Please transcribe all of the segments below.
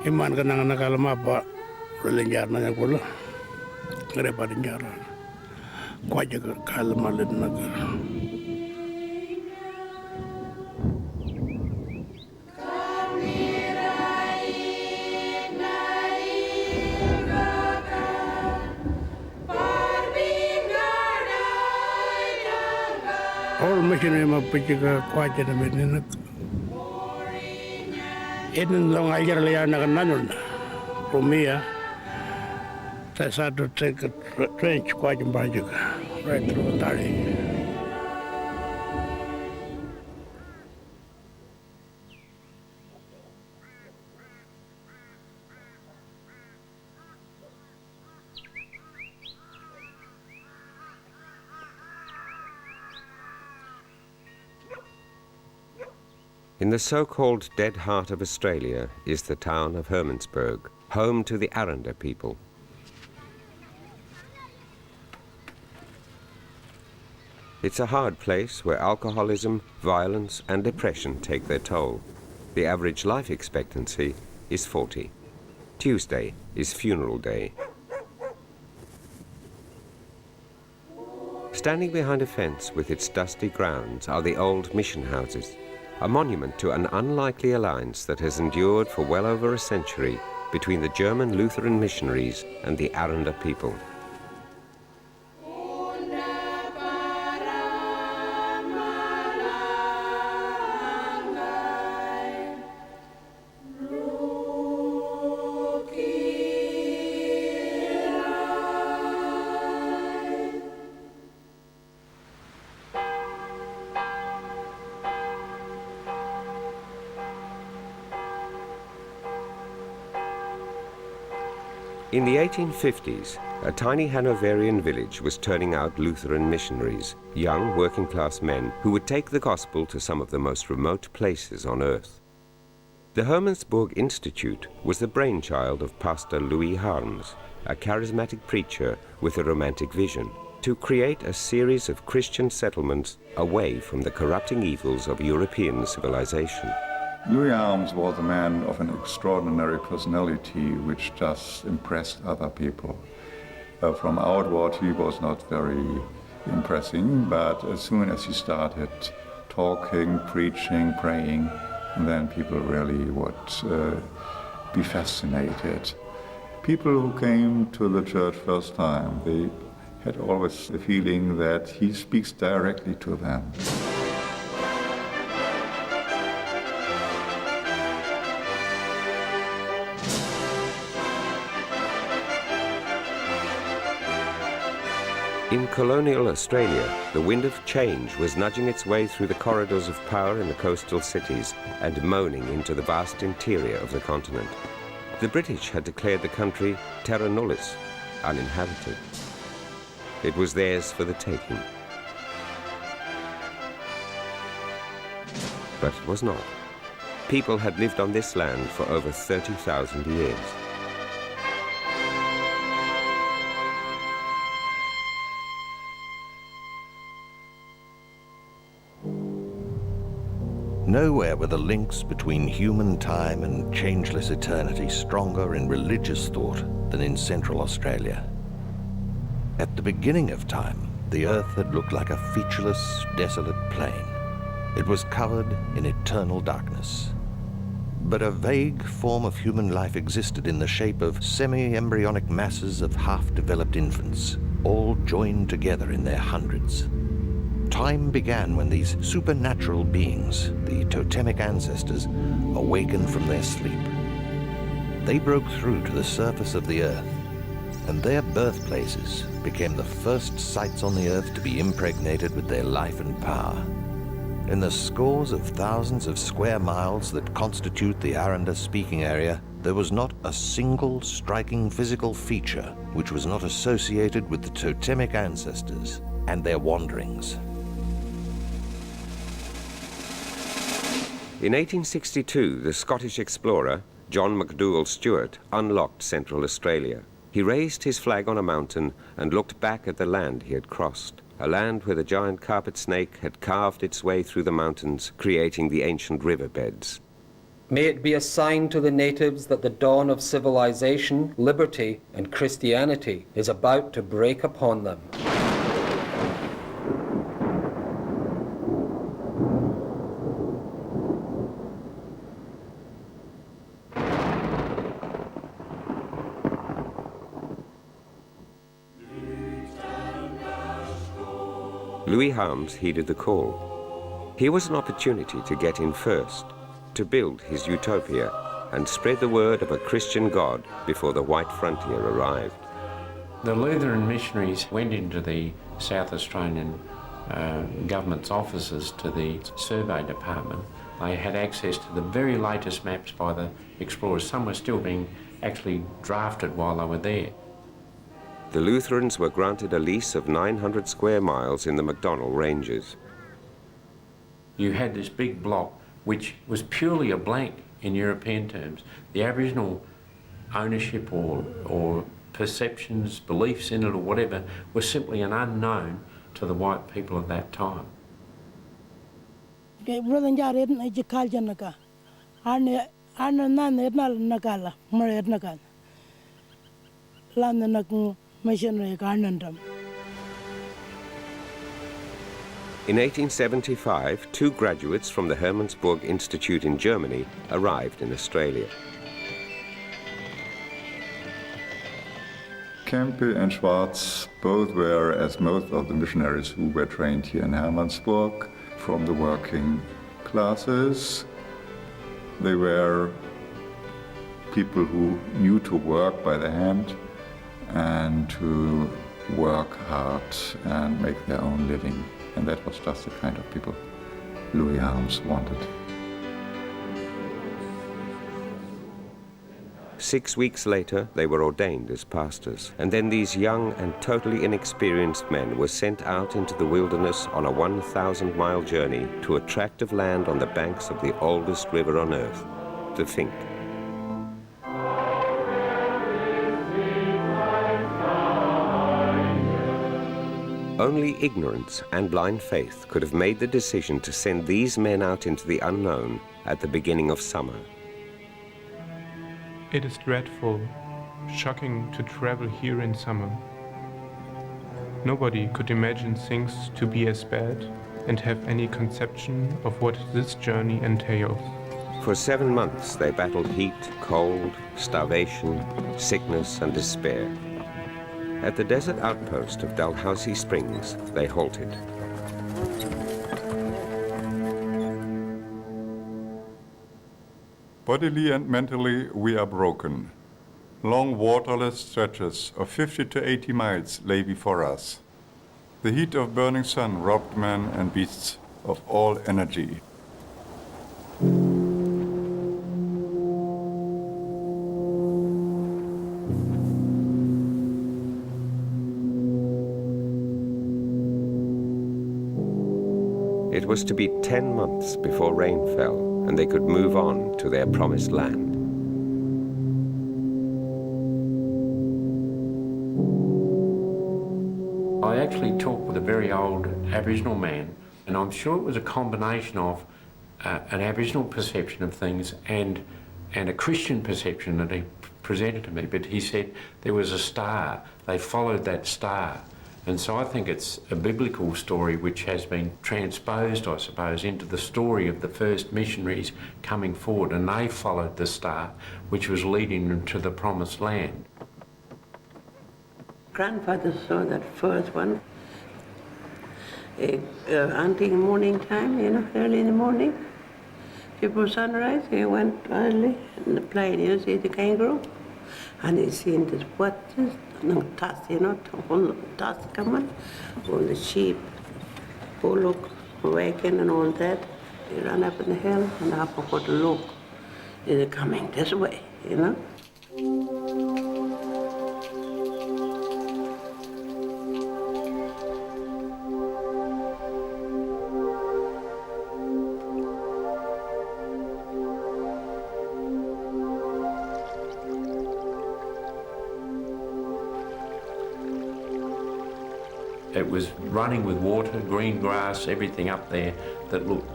Iman ka nang nakalama pa, relenjar na niya kulo. Ngere pa rin jara. Kwaja ka kalama lin naga. All machinery mapichiga kwaja na menin. Eden long ajar liya na kananun. Rumia. Saya satu take a trench kwaja bajuga. Right through Tari. In the so-called dead heart of Australia is the town of Hermannsburg, home to the Aranda people. It's a hard place where alcoholism, violence and depression take their toll. The average life expectancy is 40. Tuesday is funeral day. Standing behind a fence with its dusty grounds are the old mission houses, a monument to an unlikely alliance that has endured for well over a century between the German Lutheran missionaries and the Aranda people. In the 1850s, a tiny Hanoverian village was turning out Lutheran missionaries, young working-class men who would take the gospel to some of the most remote places on earth. The Hermannsburg Institute was the brainchild of Pastor Louis Harms, a charismatic preacher with a romantic vision, to create a series of Christian settlements away from the corrupting evils of European civilization. Louis Harms was a man of an extraordinary personality which just impressed other people. From outward he was not very impressing, but as soon as he started talking, preaching, praying, then people really would be fascinated. People who came to the church first time, they had always the feeling that he speaks directly to them. In colonial Australia, the wind of change was nudging its way through the corridors of power in the coastal cities and moaning into the vast interior of the continent. The British had declared the country terra nullius, uninhabited. It was theirs for the taking. But it was not. People had lived on this land for over 30,000 years. Nowhere were the links between human time and changeless eternity stronger in religious thought than in Central Australia. At the beginning of time, the earth had looked like a featureless, desolate plain. It was covered in eternal darkness. But a vague form of human life existed in the shape of semi-embryonic masses of half-developed infants, all joined together in their hundreds. Time began when these supernatural beings, the totemic ancestors, awakened from their sleep. They broke through to the surface of the earth, and their birthplaces became the first sites on the earth to be impregnated with their life and power. In the scores of thousands of square miles that constitute the Aranda speaking area, there was not a single striking physical feature which was not associated with the totemic ancestors and their wanderings. In 1862, the Scottish explorer, John McDougall Stuart, unlocked Central Australia. He raised his flag on a mountain and looked back at the land he had crossed, a land where the giant carpet snake had carved its way through the mountains, creating the ancient riverbeds. May it be a sign to the natives that the dawn of civilization, liberty, and Christianity is about to break upon them. Louis Harmes heeded the call. Here was an opportunity to get in first, to build his utopia and spread the word of a Christian God before the white frontier arrived. The Lutheran missionaries went into the South Australian government's offices to the survey department. They had access to the very latest maps by the explorers. Some were still being actually drafted while they were there. The Lutherans were granted a lease of 900 square miles in the MacDonnell Ranges. You had this big block which was purely a blank in European terms. The Aboriginal ownership or perceptions, beliefs in it or whatever was simply an unknown to the white people of that time. In 1875, 2 graduates from the Hermannsburg Institute in Germany arrived in Australia. Kempe and Schwarz both were, as most of the missionaries who were trained here in Hermannsburg, from the working classes. They were people who knew to work by the hand and to work hard and make their own living. And that was just the kind of people Louis Harmes wanted. 6 weeks later, they were ordained as pastors. And then these young and totally inexperienced men were sent out into the wilderness on a 1,000-mile journey to a tract of land on the banks of the oldest river on earth, the Finke. Only ignorance and blind faith could have made the decision to send these men out into the unknown at the beginning of summer. It is dreadful, shocking to travel here in summer. Nobody could imagine things to be as bad and have any conception of what this journey entails. For 7 months they battled heat, cold, starvation, sickness and despair. At the desert outpost of Dalhousie Springs, they halted. Bodily and mentally, we are broken. Long waterless stretches of 50 to 80 miles lay before us. The heat of burning sun robbed men and beasts of all energy. It was to be 10 months before rain fell, and they could move on to their promised land. I actually talked with a very old Aboriginal man, and I'm sure it was a combination of an Aboriginal perception of things and a Christian perception that he presented to me. But he said there was a star, they followed that star. And so I think it's a biblical story which has been transposed, I suppose, into the story of the first missionaries coming forward, and they followed the star which was leading them to the promised land. Grandfather saw that first one, until morning time, early in the morning. Before sunrise, he went early in the plane, see the kangaroo, and he seen this waters, tusk, whole tusk coming, all the sheep, bullock, wagon and all that. He ran up in the hill and up for to look. They're coming this way, It was running with water, green grass, everything up there that looked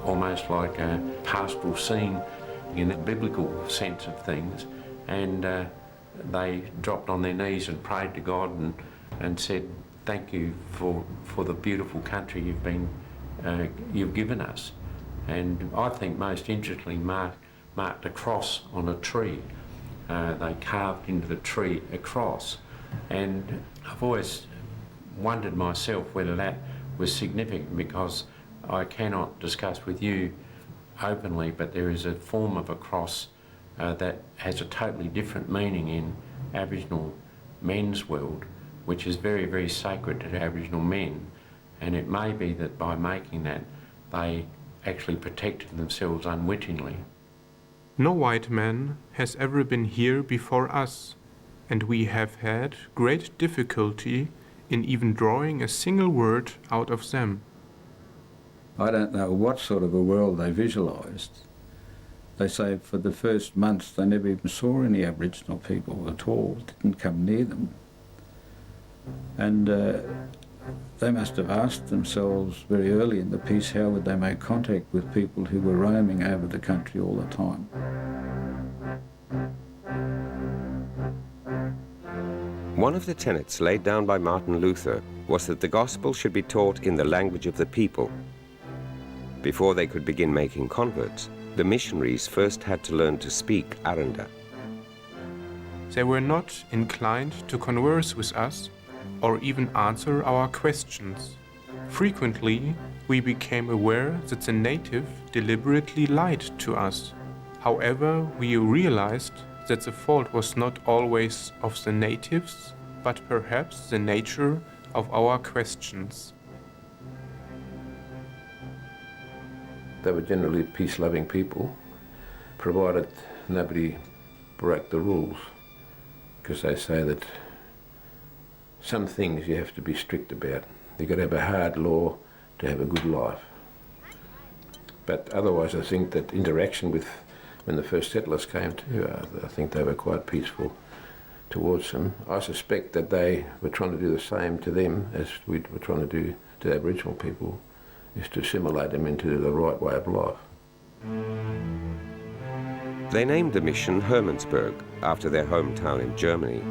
almost like a pastoral scene. speaking in a biblical sense of things, and they dropped on their knees and prayed to God and said, "Thank you for the beautiful country you've given us." And I think most interestingly marked a cross on a tree. They carved into the tree a cross, and I've always wondered myself whether that was significant, because I cannot discuss with you openly, but there is a form of a cross that has a totally different meaning in Aboriginal men's world, which is very, very sacred to Aboriginal men, and it may be that by making that they actually protected themselves unwittingly. No white man has ever been here before us, and we have had great difficulty in even drawing a single word out of them. I don't know what sort of a world they visualised. They say for the first months they never even saw any Aboriginal people at all, didn't come near them. And they must have asked themselves very early in the piece, how would they make contact with people who were roaming over the country all the time? One of the tenets laid down by Martin Luther was that the gospel should be taught in the language of the people. Before they could begin making converts, the missionaries first had to learn to speak Aranda. They were not inclined to converse with us or even answer our questions. Frequently, we became aware that the native deliberately lied to us. However, we realized that the fault was not always of the natives, but perhaps the nature of our questions. They were generally peace-loving people, provided nobody broke the rules, because they say that some things you have to be strict about. You've got to have a hard law to have a good life. But otherwise, I think that interaction with, when the first settlers came to, I think they were quite peaceful towards them. I suspect that they were trying to do the same to them as we were trying to do to the Aboriginal people, is to assimilate them into the right way of life. They named the mission Hermannsburg, after their hometown in Germany.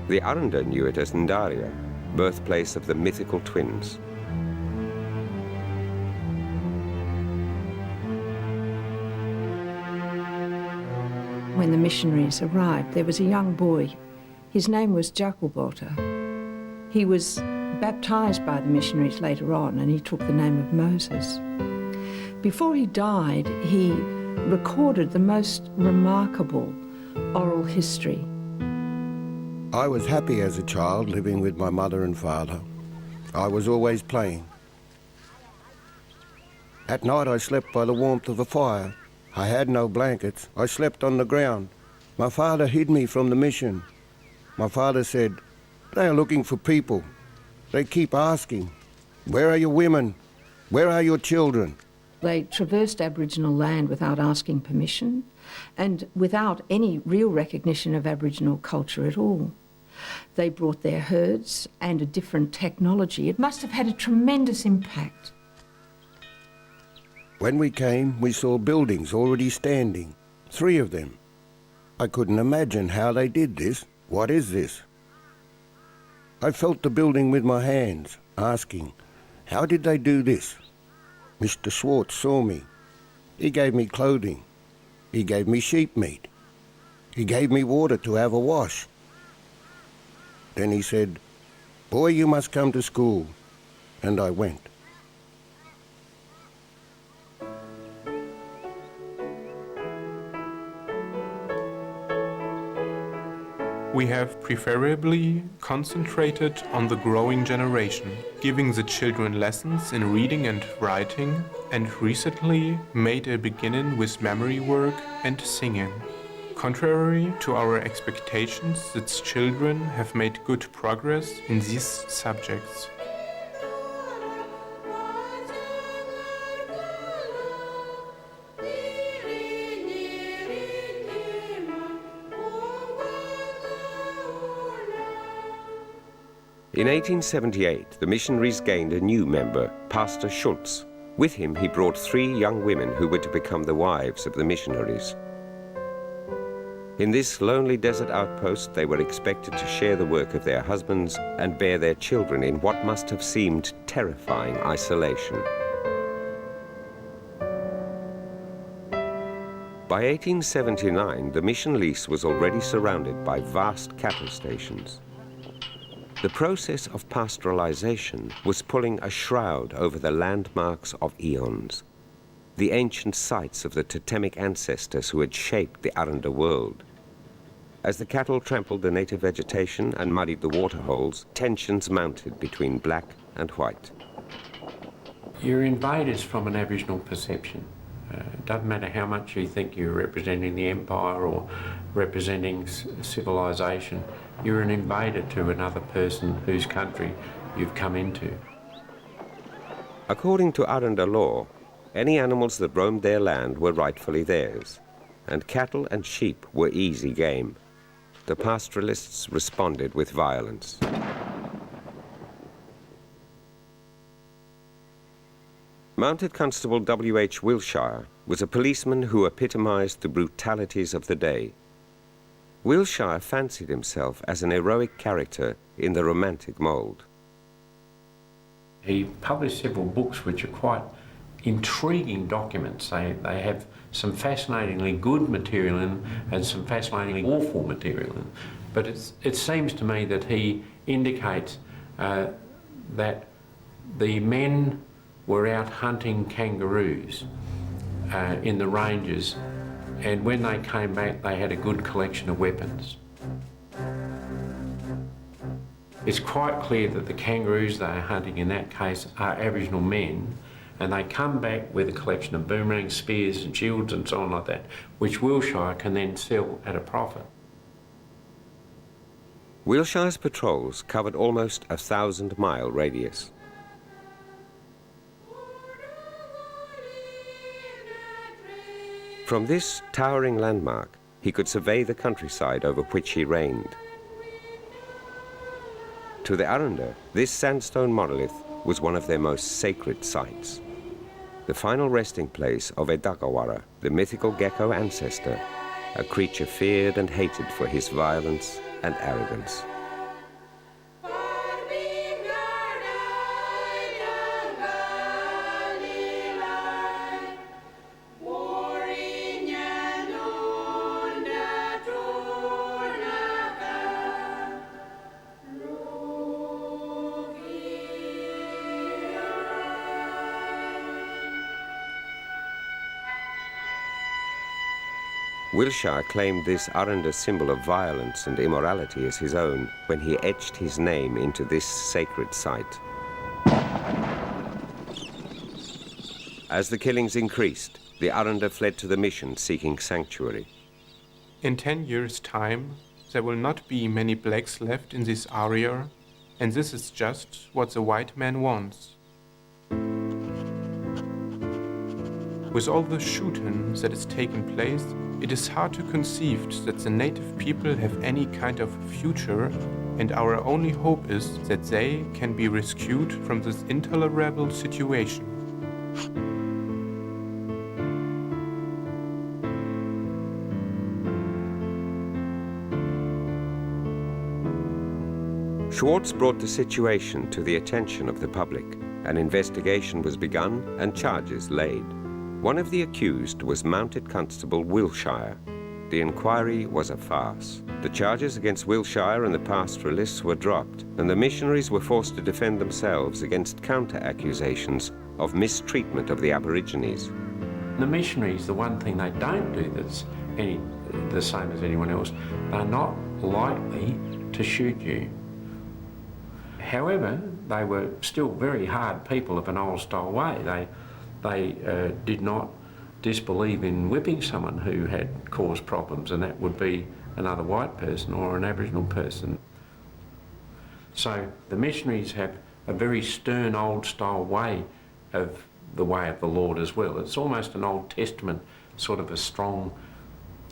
The Aranda knew it as Ndaria, birthplace of the mythical twins. When the missionaries arrived, there was a young boy. His name was Jacobota. He was baptized by the missionaries later on, and he took the name of Moses. Before he died, he recorded the most remarkable oral history. I was happy as a child living with my mother and father. I was always playing. At night I slept by the warmth of a fire. I had no blankets. I slept on the ground. My father hid me from the mission. My father said, "They are looking for people. They keep asking, where are your women? Where are your children?" They traversed Aboriginal land without asking permission and without any real recognition of Aboriginal culture at all. They brought their herds and a different technology. It must have had a tremendous impact. When we came, we saw buildings already standing, 3 of them. I couldn't imagine how they did this. What is this? I felt the building with my hands, asking, how did they do this? Mr. Schwartz saw me. He gave me clothing. He gave me sheep meat. He gave me water to have a wash. Then he said, "Boy, you must come to school." And I went. We have preferably concentrated on the growing generation, giving the children lessons in reading and writing, and recently made a beginning with memory work and singing. Contrary to our expectations, its children have made good progress in these subjects. In 1878, the missionaries gained a new member, Pastor Schultz. With him, he brought 3 young women who were to become the wives of the missionaries. In this lonely desert outpost, they were expected to share the work of their husbands and bear their children in what must have seemed terrifying isolation. By 1879, the mission lease was already surrounded by vast cattle stations. The process of pastoralization was pulling a shroud over the landmarks of eons, the ancient sites of the totemic ancestors who had shaped the Aranda world. As the cattle trampled the native vegetation and muddied the waterholes, tensions mounted between black and white. You're invaders from an Aboriginal perception. It doesn't matter how much you think you're representing the empire or representing civilization, you're an invader to another person whose country you've come into. According to Aranda law, any animals that roamed their land were rightfully theirs, and cattle and sheep were easy game. The pastoralists responded with violence. Mounted Constable W.H. Wilshire was a policeman who epitomized the brutalities of the day. Wilshire fancied himself as an heroic character in the romantic mould. He published several books which are quite intriguing documents. They have some fascinatingly good material in them and some fascinatingly awful material in them. But it seems to me that he indicates that the men were out hunting kangaroos in the ranges, and when they came back they had a good collection of weapons. It's quite clear that the kangaroos they are hunting in that case are Aboriginal men, and they come back with a collection of boomerangs, spears and shields and so on like that, which Wilshire can then sell at a profit. Wilshire's patrols covered almost a 1,000-mile radius. From this towering landmark, he could survey the countryside over which he reigned. To the Aranda, this sandstone monolith was one of their most sacred sites. The final resting place of Edagawara, the mythical gecko ancestor, a creature feared and hated for his violence and arrogance. Wilshire claimed this Aranda symbol of violence and immorality as his own when he etched his name into this sacred site. As the killings increased, the Aranda fled to the mission seeking sanctuary. In 10 years' time, there will not be many blacks left in this area, and this is just what the white man wants. With all the shooting that is taking place, it is hard to conceive that the native people have any kind of future, and our only hope is that they can be rescued from this intolerable situation. Schwartz brought the situation to the attention of the public. An investigation was begun and charges laid. One of the accused was Mounted Constable Wilshire. The inquiry was a farce. The charges against Wilshire and the pastoralists were dropped, and the missionaries were forced to defend themselves against counter-accusations of mistreatment of the Aborigines. The missionaries, the one thing they don't do that's the same as anyone else, they're not likely to shoot you. However, they were still very hard people of an old-style way. They did not disbelieve in whipping someone who had caused problems, and that would be another white person or an Aboriginal person. So the missionaries have a very stern old-style way of the way of the Lord as well. It's almost an Old Testament, sort of a strong,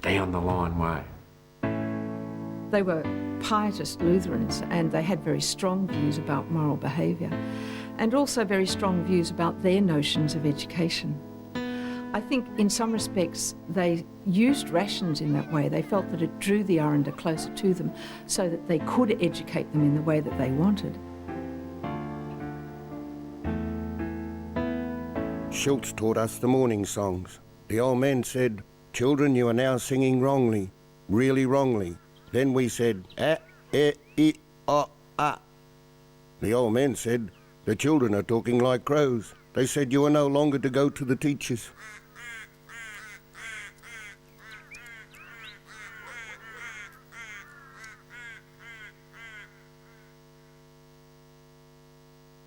down-the-line way. They were pietist Lutherans, and they had very strong views about moral behaviour. and also very strong views about their notions of education. I think in some respects they used rations in that way. They felt that it drew the Aranda closer to them so that they could educate them in the way that they wanted. Schultz taught us the morning songs. The old man said, "Children, you are now singing wrongly, really wrongly." Then we said, "A, E, I, O, A." The old man said, "The children are talking like crows." They said, "You are no longer to go to the teachers."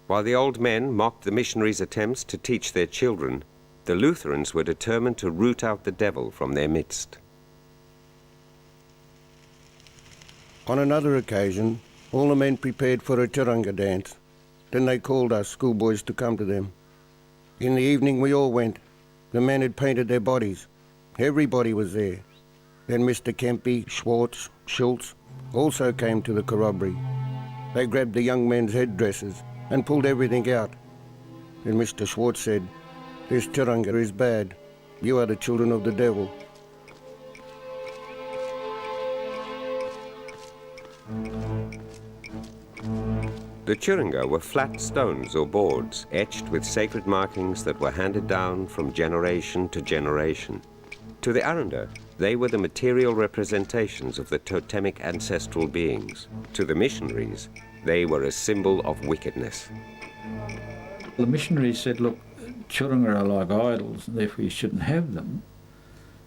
While the old men mocked the missionaries' attempts to teach their children, the Lutherans were determined to root out the devil from their midst. On another occasion, all the men prepared for a charanga dance. Then they called us schoolboys to come to them. In the evening we all went. The men had painted their bodies. Everybody was there. Then Mr. Kempe, Schwartz, Schultz also came to the corroboree. They grabbed the young men's headdresses and pulled everything out. Then Mr. Schwartz said, "This charanga is bad. You are the children of the devil." The churanga were flat stones or boards etched with sacred markings that were handed down from generation to generation. To the Aranda, they were the material representations of the totemic ancestral beings. To the missionaries, they were a symbol of wickedness. The missionaries said, "Look, churanga are like idols, and therefore you shouldn't have them."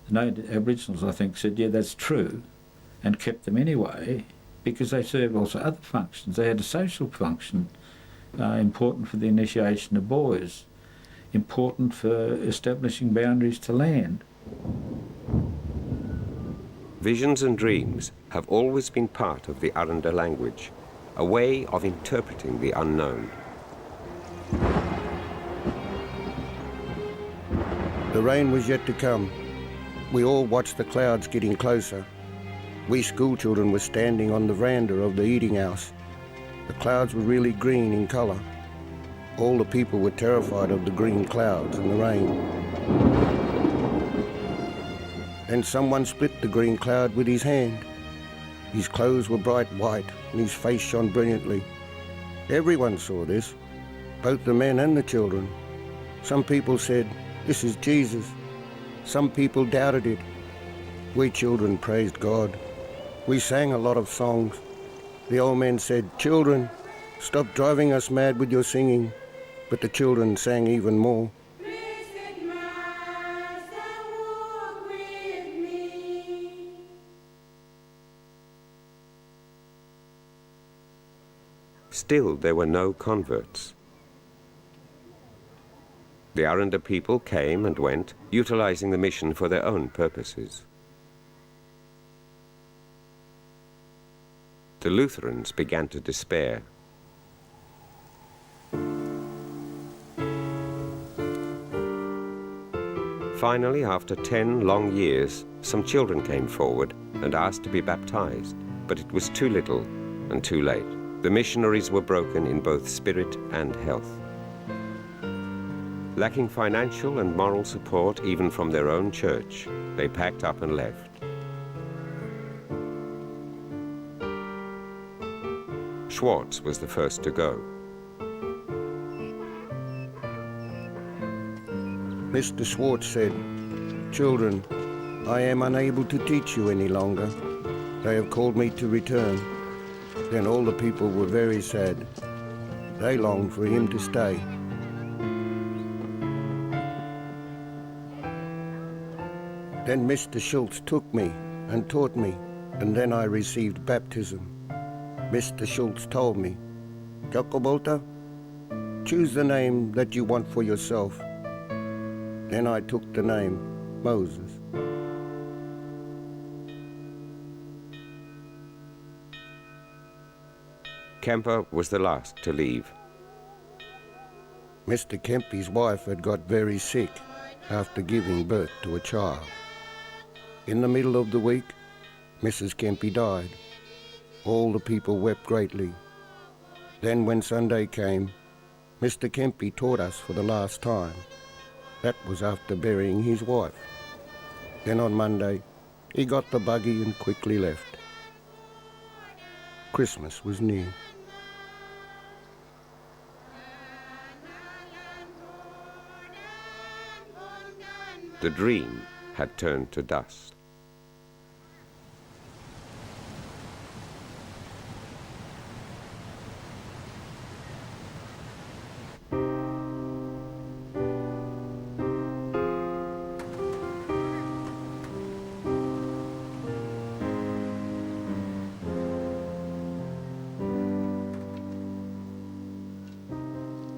The native Aboriginals, I think, said, "Yeah, that's true," and kept them anyway, because they serve also other functions. They had a social function, important for the initiation of boys, important for establishing boundaries to land. Visions and dreams have always been part of the Aranda language, a way of interpreting the unknown. The rain was yet to come. We all watched the clouds getting closer. We schoolchildren were standing on the veranda of the eating house. The clouds were really green in colour. All the people were terrified of the green clouds and the rain. Then someone split the green cloud with his hand. His clothes were bright white and his face shone brilliantly. Everyone saw this, both the men and the children. Some people said, "This is Jesus." Some people doubted it. We children praised God. We sang a lot of songs. The old man said, "Children, stop driving us mad with your singing." But the children sang even more. Still, there were no converts. The Aranda people came and went, utilizing the mission for their own purposes. The Lutherans began to despair. Finally, after 10 long years, some children came forward and asked to be baptized, but it was too little and too late. The missionaries were broken in both spirit and health. Lacking financial and moral support even from their own church, they packed up and left. Schwartz was the first to go. Mr. Schwartz said, "Children, I am unable to teach you any longer. They have called me to return." Then all the people were very sad. They longed for him to stay. Then Mr. Schultz took me and taught me, and then I received baptism. Mr. Schultz told me, "Jacobolta, choose the name that you want for yourself." Then I took the name Moses. Kemper was the last to leave. Mr. Kempe's wife had got very sick after giving birth to a child. In the middle of the week, Mrs. Kempe died. All the people wept greatly. Then when Sunday came, Mr. Kempy taught us for the last time. That was after burying his wife. Then on Monday, he got the buggy and quickly left. Christmas was near. The dream had turned to dust.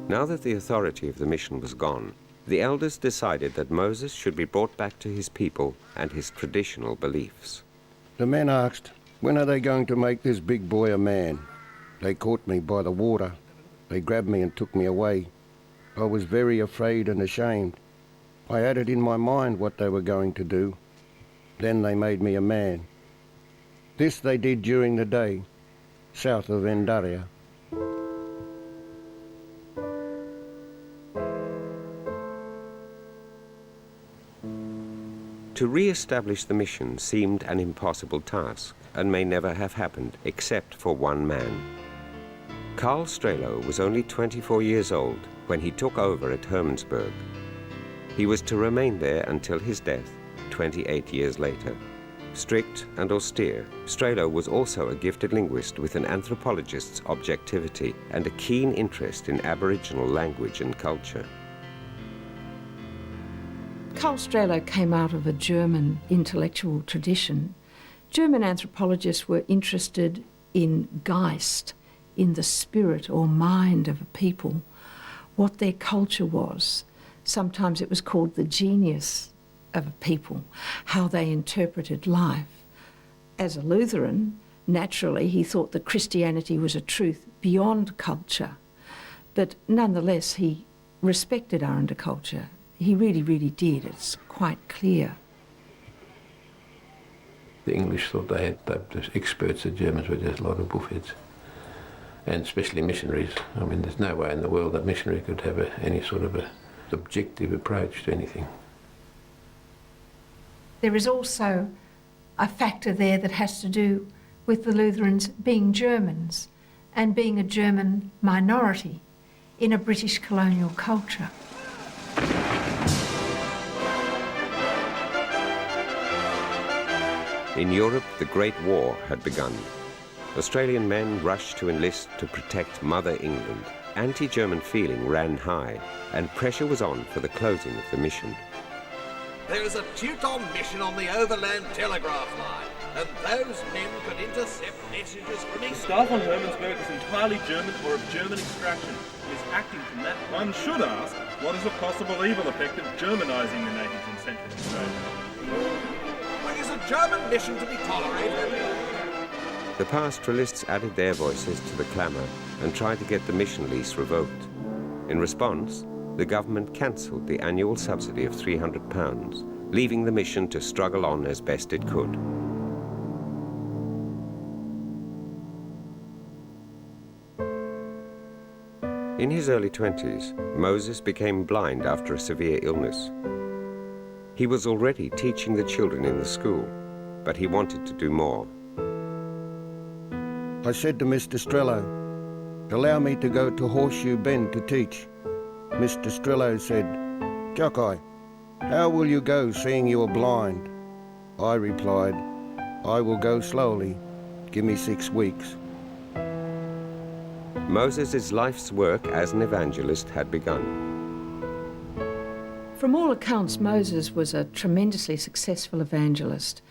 Now that the authority of the mission was gone, the elders decided that Moses should be brought back to his people and his traditional beliefs. The men asked, when are they going to make this big boy a man? They caught me by the water. They grabbed me and took me away. I was very afraid and ashamed. I had it in my mind what they were going to do. Then they made me a man. This they did during the day, south of Endaria. To re-establish the mission seemed an impossible task and may never have happened except for one man. Karl Strelo was only 24 years old when he took over at Hermannsburg. He was to remain there until his death, 28 years later. Strict and austere, Strelo was also a gifted linguist with an anthropologist's objectivity and a keen interest in Aboriginal language and culture. Karl Strelo came out of a German intellectual tradition. German anthropologists were interested in Geist, in the spirit or mind of a people, what their culture was. Sometimes it was called the genius of a people, how they interpreted life. As a Lutheran, naturally he thought that Christianity was a truth beyond culture, but nonetheless he respected Aranda culture. He really, really did. It's quite clear. The English thought they had the experts, the Germans were just a lot of buffheads, and especially missionaries. I mean, there's no way in the world that missionary could have any sort of a objective approach to anything. There is also a factor there that has to do with the Lutherans being Germans and being a German minority in a British colonial culture. In Europe, the Great War had begun. Australian men rushed to enlist to protect Mother England. Anti-German feeling ran high, and pressure was on for the closing of the mission. There is a Teuton mission on the overland telegraph line, and those men could intercept messages from England. Staff on Hermannsburg is entirely German or of German extraction. He is acting from that. One should ask, what is the possible evil effect of Germanising the natives in Central Australia? Is a German mission to be tolerated? The pastoralists added their voices to the clamour and tried to get the mission lease revoked. In response, the government cancelled the annual subsidy of £300, leaving the mission to struggle on as best it could. In his early 20s, Moses became blind after a severe illness. He was already teaching the children in the school, but he wanted to do more. I said to Mr. Strelo, allow me to go to Horseshoe Bend to teach. Mr. Strelo said, Jockeye, how will you go seeing you are blind? I replied, I will go slowly. Give me 6 weeks. Moses' life's work as an evangelist had begun. From all accounts, Moses was a tremendously successful evangelist.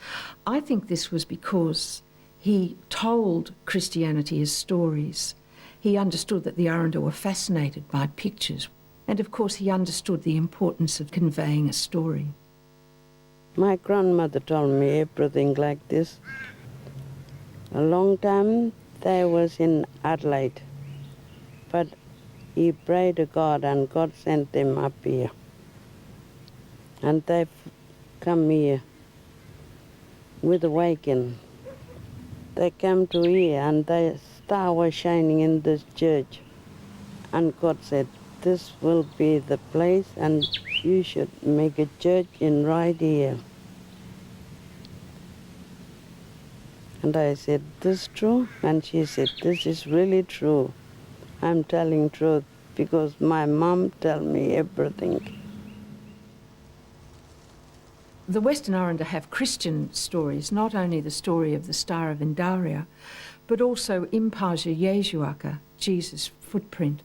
I think this was because he told Christianity as stories. He understood that the Aranda were fascinated by pictures. And of course, he understood the importance of conveying a story. My grandmother told me everything like this. A long time they was in Adelaide, but he prayed to God and God sent them up here. And they've come here with a wagon. They came to here and the star was shining in this church. And God said, this will be the place and you should make a church in right here. And I said, this true? And she said, this is really true. I'm telling truth because my mom tell me everything. The Western Oranda have Christian stories, not only the story of the Star of Indaria, but also Impaja Jesuaka, Jesus' footprint.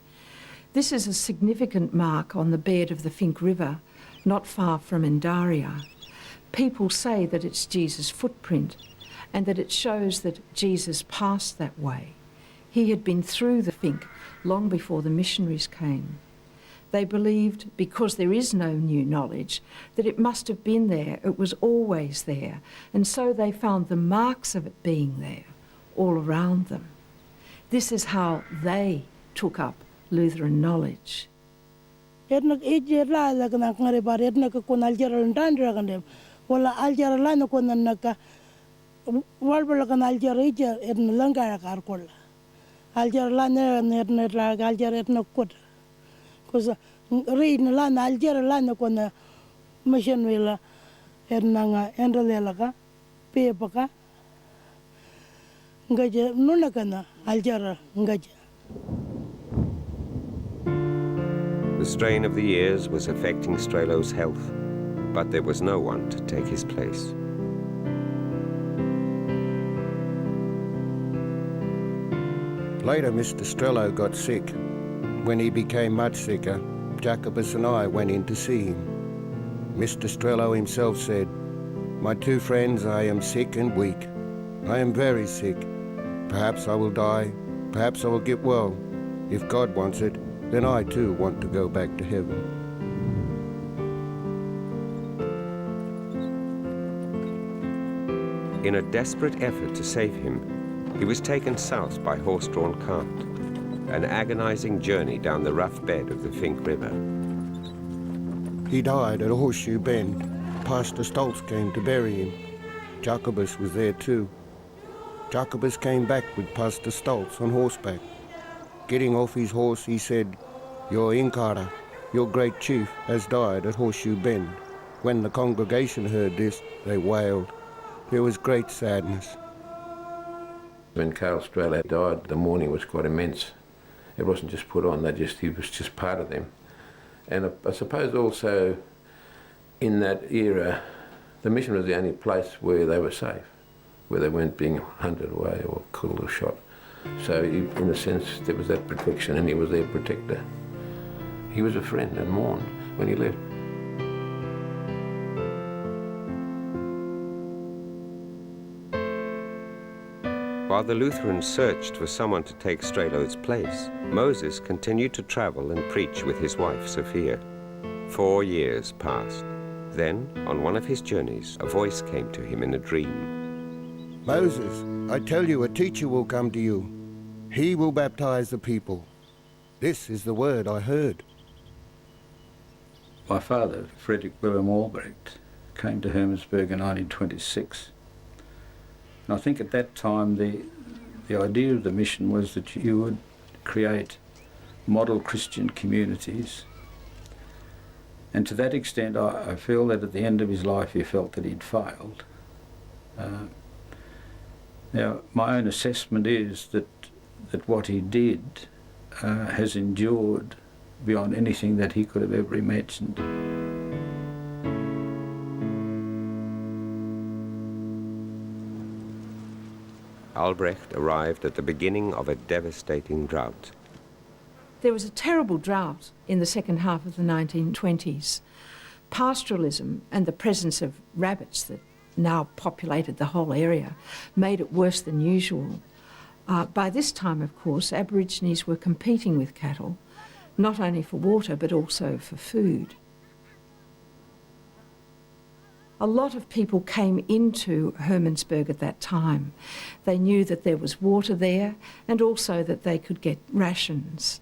This is a significant mark on the bed of the Fink River, not far from Indaria. People say that it's Jesus' footprint and that it shows that Jesus passed that way. He had been through the Fink long before the missionaries came. They believed, because there is no new knowledge, that it must have been there, it was always there, and so they found the marks of it being there all around them. This is how they took up Lutheran knowledge. Because reading land Algeria land kona mission wila ernanga endalela pepa ka ngaje nuna kana Algeria ngaje. The strain of the years was affecting Strelo's health, but there was no one to take his place. Later, Mr. Strelo got sick. When he became much sicker, Jacobus and I went in to see him. Mr. Strelo himself said, "My two friends, I am sick and weak. I am very sick. Perhaps I will die. Perhaps I will get well. If God wants it, then I too want to go back to heaven." In a desperate effort to save him, he was taken south by horse-drawn cart, an agonizing journey down the rough bed of the Fink River. He died at Horseshoe Bend. Pastor Stoltz came to bury him. Jacobus was there too. Jacobus came back with Pastor Stoltz on horseback. Getting off his horse, he said, "Your Inkara, your great chief, has died at Horseshoe Bend." When the congregation heard this, they wailed. There was great sadness. When Carl Strelo died, the mourning was quite immense. It wasn't just put on, he was just part of them. And I suppose also in that era, the mission was the only place where they were safe, where they weren't being hunted away or killed or shot. So in a sense, there was that protection and he was their protector. He was a friend and mourned when he left. While the Lutherans searched for someone to take Strelo's place, Moses continued to travel and preach with his wife, Sophia. 4 years passed. Then, on one of his journeys, a voice came to him in a dream. "Moses, I tell you, a teacher will come to you. He will baptize the people. This is the word I heard." My father, Frederick Wilhelm Albrecht, came to Hermannsburg in 1926. And I think at that time the idea of the mission was that you would create model Christian communities. And to that extent, I feel that at the end of his life he felt that he'd failed. Now, my own assessment is that what he did has endured beyond anything that he could have ever imagined. Albrecht arrived at the beginning of a devastating drought. There was a terrible drought in the second half of the 1920s. Pastoralism and the presence of rabbits that now populated the whole area made it worse than usual. By this time, of course, Aborigines were competing with cattle, not only for water but also for food. A lot of people came into Hermannsburg at that time. They knew that there was water there and also that they could get rations.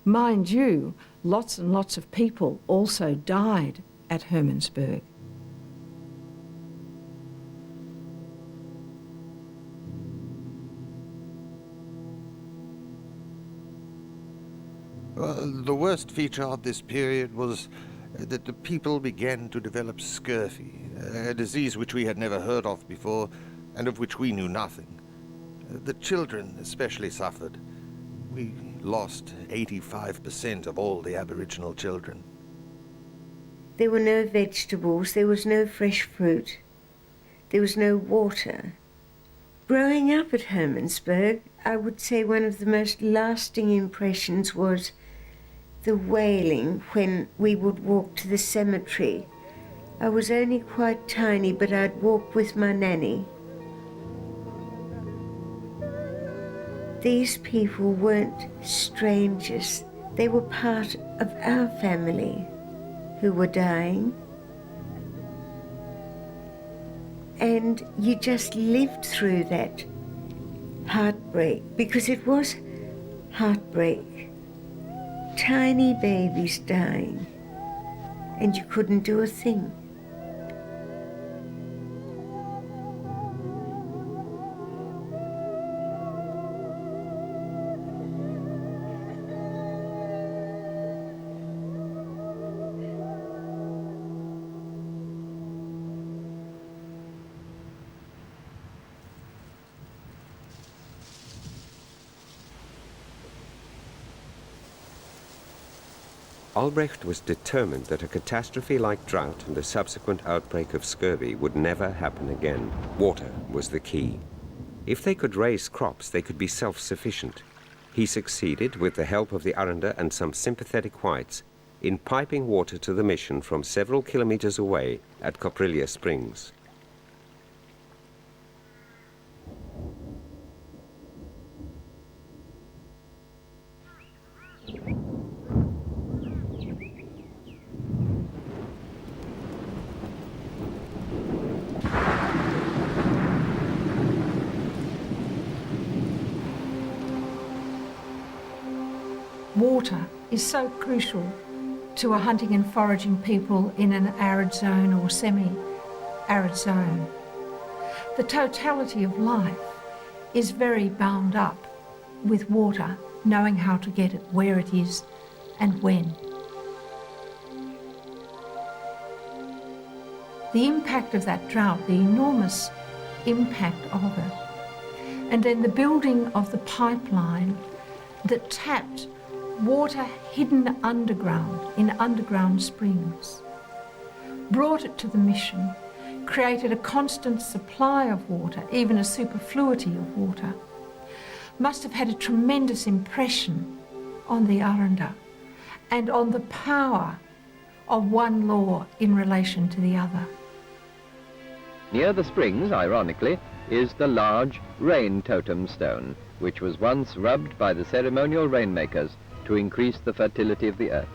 Mind you, lots and lots of people also died at Hermannsburg. The worst feature of this period was that the people began to develop scurvy, a disease which we had never heard of before and of which we knew nothing. The children especially suffered. We lost 85% of all the Aboriginal children. There were no vegetables, there was no fresh fruit, there was no water. Growing up at Hermannsburg, I would say one of the most lasting impressions was the wailing when we would walk to the cemetery. I was only quite tiny, but I'd walk with my nanny. These people weren't strangers. They were part of our family who were dying. And you just lived through that heartbreak, because it was heartbreak. Tiny babies dying, and you couldn't do a thing. Albrecht was determined that a catastrophe like drought and the subsequent outbreak of scurvy would never happen again. Water was the key. If they could raise crops, they could be self-sufficient. He succeeded, with the help of the Aranda and some sympathetic whites, in piping water to the mission from several kilometers away at Coprilia Springs. Water is so crucial to a hunting and foraging people in an arid zone or semi-arid zone. The totality of life is very bound up with water, knowing how to get it, where it is, and when. The impact of that drought, the enormous impact of it, and then the building of the pipeline that tapped water hidden underground in underground springs, brought it to the mission, created a constant supply of water, even a superfluity of water, must have had a tremendous impression on the Aranda and on the power of one law in relation to the other. Near the springs, ironically, is the large rain totem stone, which was once rubbed by the ceremonial rainmakers to increase the fertility of the earth.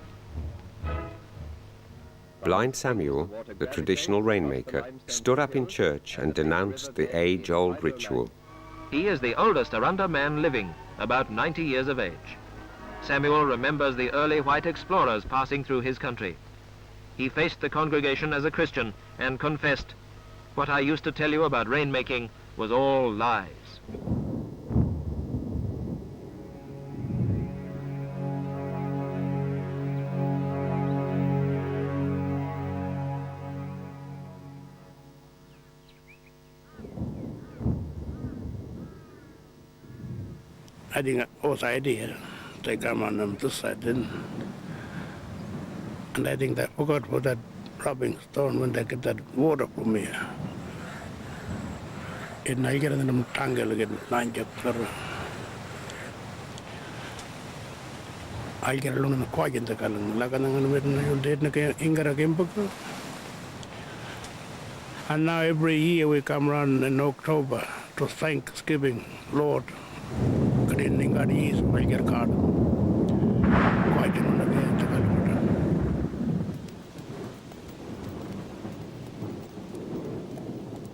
Blind Samuel, the traditional rainmaker, stood up in church and denounced the age-old ritual. He is the oldest Aranda man living, about 90 years of age. Samuel remembers the early white explorers passing through his country. He faced the congregation as a Christian and confessed, "What I used to tell you about rainmaking was all lies." I think also idea they come on them to side in. And I think they forgot for that rubbing stone when they get that water from here. In I get them tangle again, nine chapter. I get along in the quiet in the Kalang, Lakanang with you did Ingara Gimbuk. And now every year we come around in October to Thanksgiving, Lord. Cleaning our ears, I get card. Quite in the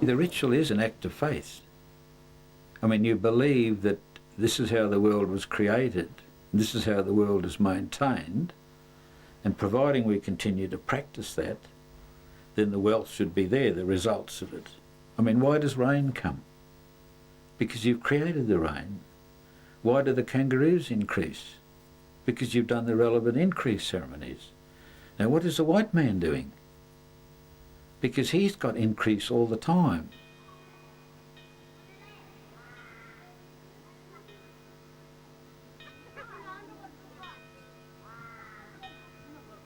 The ritual is an act of faith. I mean, you believe that this is how the world was created, this is how the world is maintained, and providing we continue to practice that, then the wealth should be there, the results of it. I mean, why does rain come? Because you've created the rain. Why do the kangaroos increase? because you've done the relevant increase ceremonies. Now what is the white man doing? Because he's got increase all the time.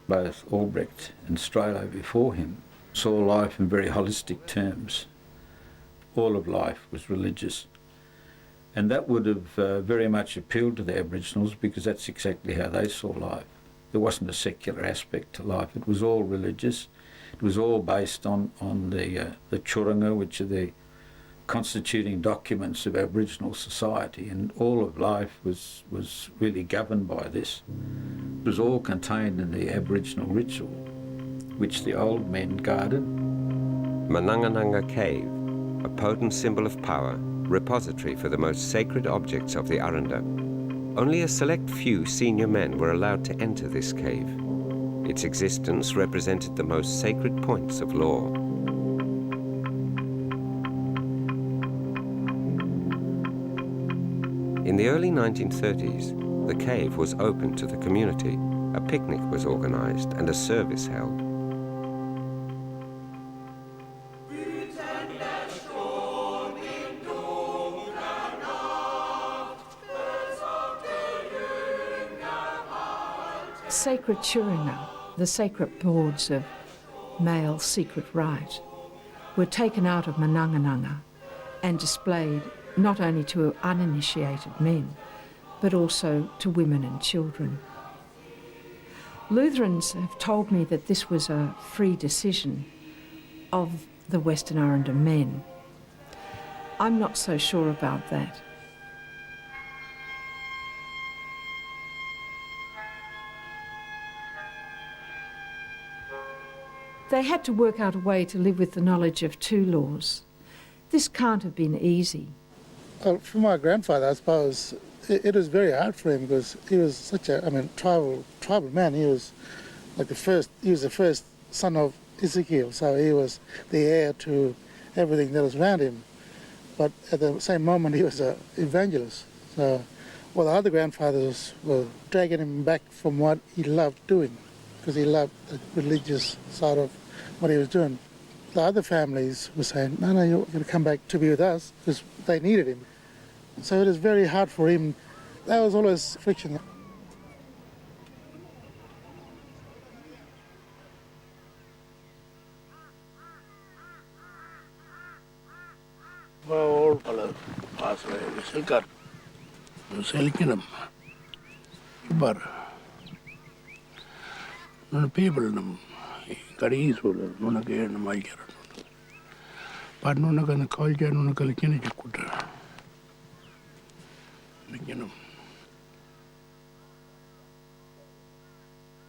Both Albrecht and Strelo before him saw life in very holistic terms. All of life was religious. And that would have very much appealed to the Aboriginals because that's exactly how they saw life. There wasn't a secular aspect to life. It was all religious. It was all based on the Churanga, which are the constituting documents of Aboriginal society, and all of life was really governed by this. It was all contained in the Aboriginal ritual, which the old men guarded. Manangananga Cave, a potent symbol of power, repository for the most sacred objects of the Aranda. Only a select few senior men were allowed to enter this cave. Its existence represented the most sacred points of law. In the early 1930s, the cave was open to the community. A picnic was organized and a service held. Sacred Churanga, the sacred boards of male secret rite, were taken out of Manangananga and displayed not only to uninitiated men, but also to women and children. Lutherans have told me that this was a free decision of the Western Aranda men. I'm not so sure about that. They had to work out a way to live with the knowledge of two laws. This can't have been easy. Well, for my grandfather, I suppose, it was very hard for him because he was such a, tribal man. He was like the first son of Ezekiel, so he was the heir to everything that was around him. But at the same moment, he was an evangelist. So, well, the other grandfathers were dragging him back from what he loved doing, because he loved the religious side of what he was doing. The other families were saying, no, you're going to come back to be with us, because they needed him. So it was very hard for him. There was always friction. All pass away. Selkar, Selkinam, Ibar. No people nam, Kadi Sula, no again, my girl. But no nagan culture, no Kalikini Kuta.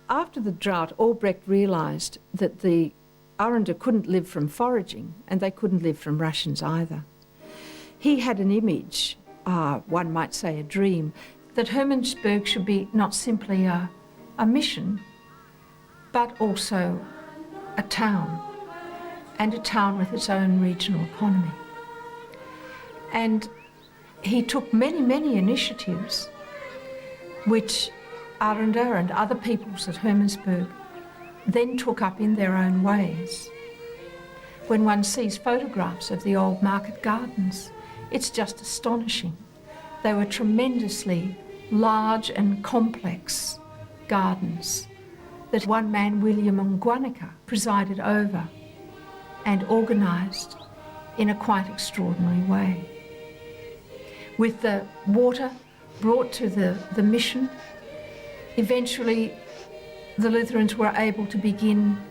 After the drought, Albrecht realised that the Aranda couldn't live from foraging, and they couldn't live from rations either. He had an image, one might say a dream, that Hermannsburg should be not simply a mission, but also a town, and a town with its own regional economy. And he took many, many initiatives which Aranda and other peoples at Hermannsburg then took up in their own ways. When one sees photographs of the old market gardens, it's just astonishing. They were tremendously large and complex gardens that one man, William Ngwanika, presided over and organised in a quite extraordinary way. With the water brought to the mission, eventually the Lutherans were able to begin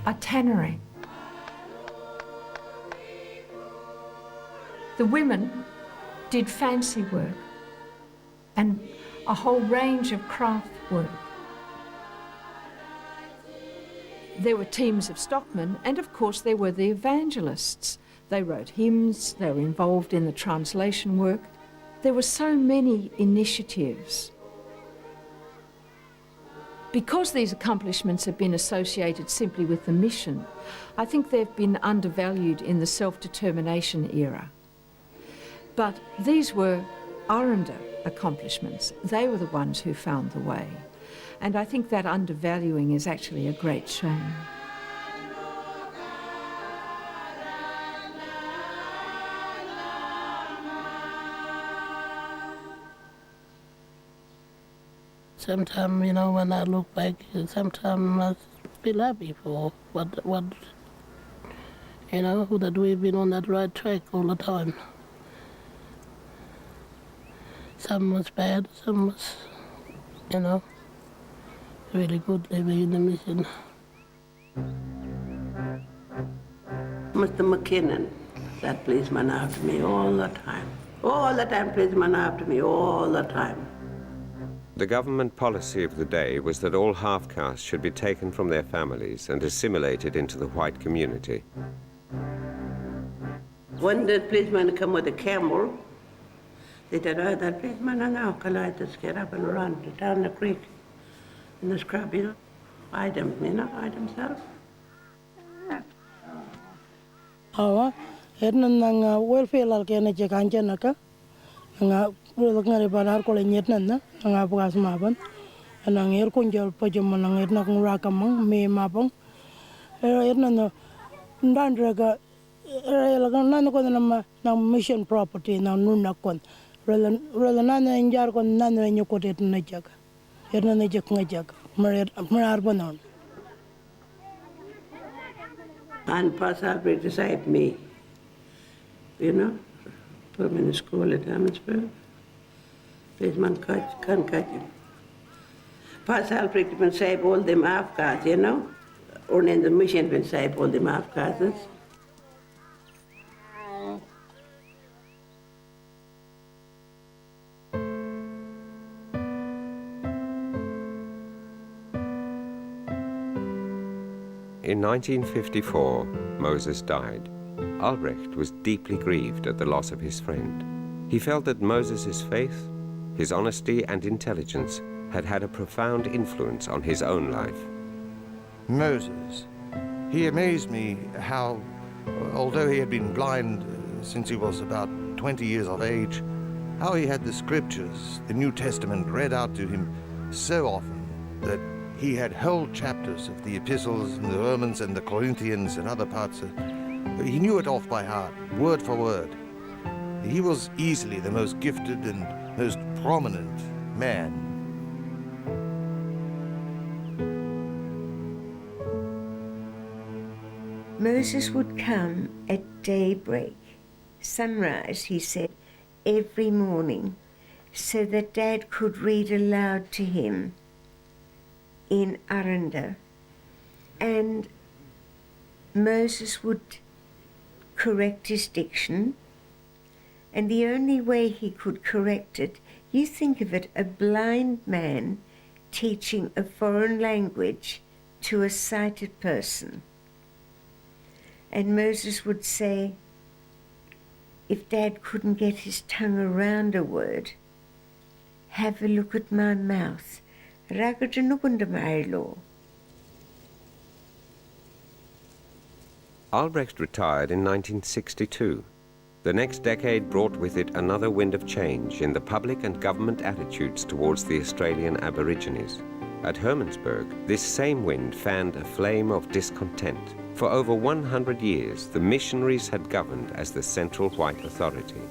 a tannery. The women did fancy work and a whole range of craft work. There were teams of stockmen, and of course there were the evangelists. They wrote hymns, they were involved in the translation work. There were so many initiatives. Because these accomplishments have been associated simply with the mission, I think they've been undervalued in the self-determination era. But these were Aranda accomplishments, they were the ones who found the way. And I think that undervaluing is actually a great shame. Sometimes, you know, when I look back, sometimes I feel happy for what, you know, that we've been on that right track all the time. Some was bad, some was, you know, really good living in the mission. Mr. McKinnon, that policeman after me all the time. All the time, policeman after me, all the time. The government policy of the day was that all half-castes should be taken from their families and assimilated into the white community. When the policeman come with a camel, they said, oh, that policeman now can I just get up and run down the creek in the scrub, you know, hide himself. Awa, nang welfare lalkena chekancha naka, nang ngari badar ko lenyet nanda, nang apagas maban, nang kunjal pajama nang nak rakamang me mapang, nang ndandraga nan ko nang mission property nang nunakon, rela nan njar kon nan nyokotet na jaga, na jak ngajak, marar banon. And Pastor beside me, you know, put him in the school at Emmitsburg. This man can't catch him. Pastor Albrecht been saved all them half-castes, you know, or in the mission been saved all them half-castes. In 1954, Moses died. Albrecht was deeply grieved at the loss of his friend. He felt that Moses's faith, his honesty and intelligence had had a profound influence on his own life. Moses, he amazed me how, although he had been blind since he was about 20 years of age, how he had the scriptures, the New Testament, read out to him so often that he had whole chapters of the epistles and the Romans and the Corinthians and other parts. He knew it off by heart, word for word. He was easily the most gifted and most prominent man. Moses would come at daybreak, sunrise, he said, every morning, so that Dad could read aloud to him in Aranda, and Moses would correct his diction, and the only way he could correct it, you think of it, a blind man teaching a foreign language to a sighted person. And Moses would say, if Dad couldn't get his tongue around a word, have a look at my mouth. Albrecht retired in 1962. The next decade brought with it another wind of change in the public and government attitudes towards the Australian Aborigines. At Hermannsburg, this same wind fanned a flame of discontent. For over 100 years, the missionaries had governed as the central white authority.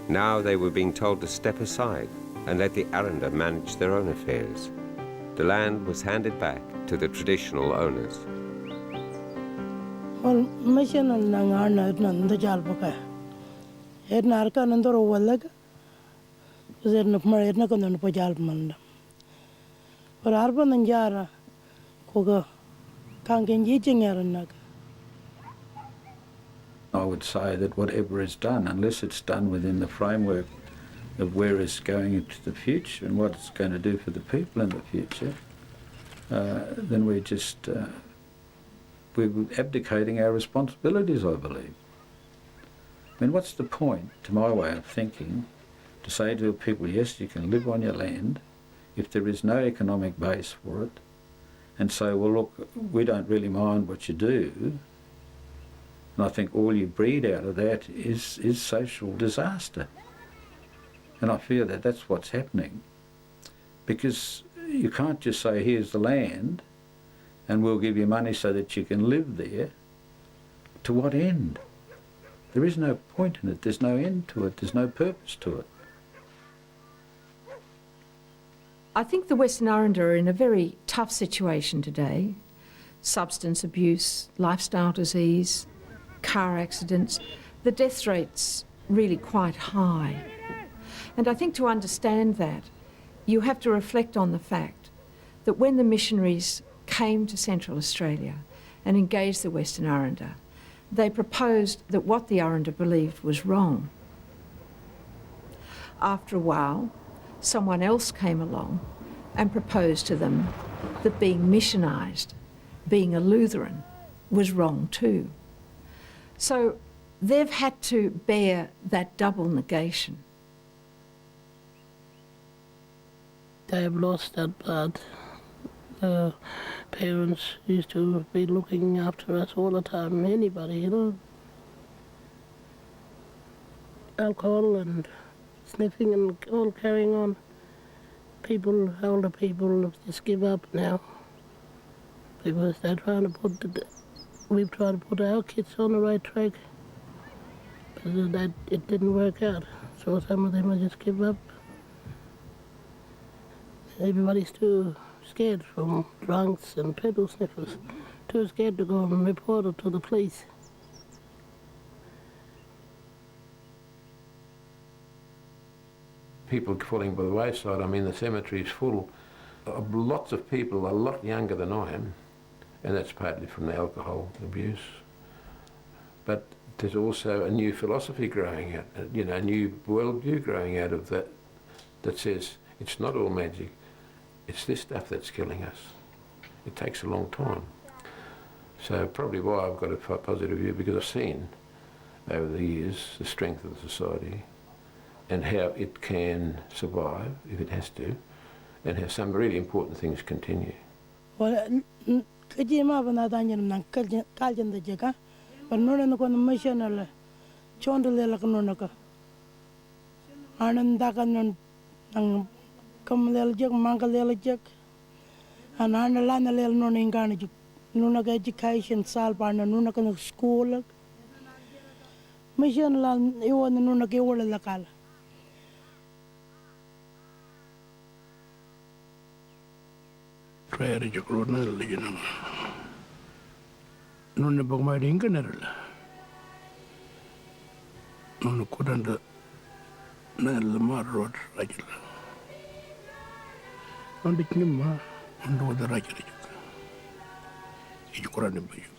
Now they were being told to step aside and let the Aranda manage their own affairs. The land was handed back to the traditional owners. Well, mission nang arna nan da jal baka. Edna arka nan doro wallaga. Zerna mar edna kan nan pajal manda. But arba nan jara koga kangen jichingaran naga. I would say that whatever is done, unless it's done within the framework of where it's going into the future and what it's going to do for the people in the future, then we're abdicating our responsibilities, I believe. I mean, what's the point, to my way of thinking, to say to people, yes, you can live on your land if there is no economic base for it, and say, well, look, we don't really mind what you do, and I think all you breed out of that is social disaster. And I fear that that's what's happening, because you can't just say, here's the land and we'll give you money so that you can live there. To what end? There is no point in it, there's no end to it, there's no purpose to it. I think the Western Aranda are in a very tough situation today. Substance abuse, lifestyle disease, car accidents. The death rate's really quite high. And I think to understand that, you have to reflect on the fact that when the missionaries came to Central Australia and engaged the Western Aranda, they proposed that what the Aranda believed was wrong. After a while, someone else came along and proposed to them that being missionised, being a Lutheran, was wrong too. So they've had to bear that double negation. They have lost that blood. Parents used to be looking after us all the time, anybody, you know. Alcohol and sniffing and all carrying on. People, older people, just give up now. Because they're trying to we've tried to put our kids on the right track, but it didn't work out. So some of them will just give up. Everybody's too scared from drunks and petrol sniffers, too scared to go and report it to the police. People falling by the wayside. I mean, the cemetery's full of lots of people a lot younger than I am, and that's partly from the alcohol abuse. But there's also a new philosophy growing out, you know, a new worldview growing out of that says it's not all magic, it's this stuff that's killing us. It takes a long time. So probably why I've got a positive view, because I've seen over the years the strength of the society and how it can survive if it has to, and how some really important things continue. Träri jokro nelle jinama. Nunne bogma ringa nerla. Nunne kudanda nelle marrod rajla. Nunne nyumma nunne wada rajla joka. Ijukurani bayu.